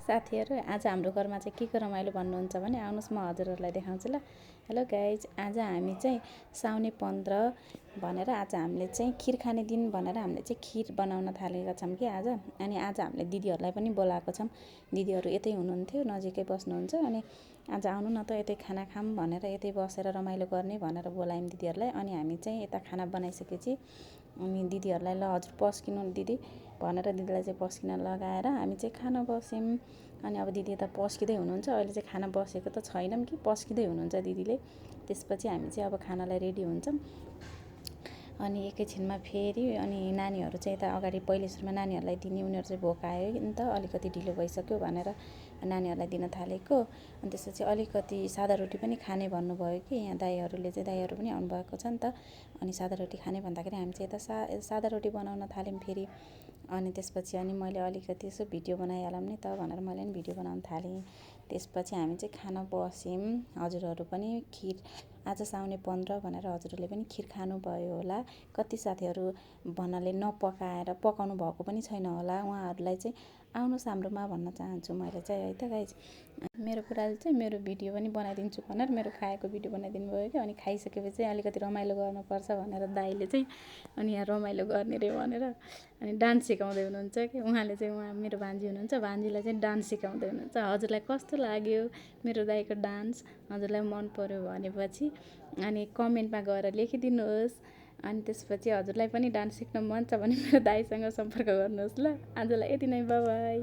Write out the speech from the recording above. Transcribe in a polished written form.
साथीहरू आज हाम्रो घरमा चाहिँ के रमाइलो भन्नुहुन्छ भने आउनुहोस् म हजुरहरूलाई देखाउँछु ल। हेलो गाइज, आज हामी चाहिँ साउने 15 भनेर आज हामीले चाहिँ खिर खाने दिन भनेर हामीले चाहिँ खिर बनाउन थालेका छौँ कि आज। अनि आज हामीले दिदीहरूलाई पनि बोलाएको छौँ। दिदीहरू यतै हुनुहुन्थ्यो, नजिकै बस्नुहुन्छ। अनि आज आउनु न त यतै खाना खाऊँ भनेर यतै बसेर रमाइलो गर्ने भनेर बोलायौँ दिदीहरूलाई। अनि हामी चाहिँ यता खाना बनाइसकेपछि अनि दिदीहरूलाई ल हजुर पस्किनु दिदी भनेर दिदीलाई चाहिँ पस्किन लगाएर हामी चाहिँ खाना बस्यौँ। अनि अब दिदी त पस्किँदै हुनुहुन्छ, अहिले चाहिँ खाना बसेको त छैनौँ कि पस्किँदै हुनुहुन्छ दिदीले। त्यसपछि हामी चाहिँ अब खानालाई रेडी हुन्छौँ। अनि एकैछिनमा फेरि अनि नानीहरू चाहिँ यता अगाडि पहिले सुरुमा नानीहरूलाई दिने, उनीहरू चाहिँ भोकायो नि त, अलिकति ढिलो भइसक्यो भनेर नानीहरूलाई दिन थालेको। अनि त्यसपछि अलिकति सादा रोटी पनि खाने भन्नुभयो कि यहाँ दाइहरू पनि आउनुभएको छ नि त। अनि सादा रोटी खाने भन्दाखेरि हामी चाहिँ यता सादा रोटी बनाउन थाल्यौँ फेरि। अनि त्यसपछि अनि मैले अलिकति यसो भिडियो बनाइहालौँ नि त भनेर मैले पनि भिडियो बनाउन थालेँ। त्यसपछि हामी चाहिँ खान बस्यौँ। हजुरहरू पनि खिर आज साउने 15 भनेर हजुरहरूले पनि खिर खानुभयो होला। कति साथीहरू भन्नाले नपकाएर पकाउनु भएको पनि छैन होला, उहाँहरूलाई चाहिँ आउनुहोस् हाम्रोमा भन्न चाहन्छु मैले चाहिँ, है त गाइज। मेरो बुढाले चाहिँ मेरो भिडियो पनि बनाइदिन्छु भनेर मेरो खाएको भिडियो बनाइदिनु भयो कि। अनि खाइसकेपछि चाहिँ अलिकति रमाइलो गर्नुपर्छ भनेर दाइले चाहिँ अनि यहाँ रमाइलो गर्ने रे भनेर अनि डान्स सिकाउँदै हुनुहुन्छ कि। उहाँ मेरो भान्जी हुनुहुन्छ, भान्जीलाई चाहिँ डान्स सिकाउँदै हुनुहुन्छ। हजुरलाई कस्तो लाग्यो मेरो दाइको डान्स? हजुरलाई मन पर्यो भनेपछि अनि कमेन्टमा गएर लेखिदिनुहोस्। अनि त्यसपछि हजुरलाई पनि डान्स सिक्न मन छ भने मेरो दाइसँग सम्पर्क गर्नुहोस् ल। आजलाई यति नै, बाई बाई।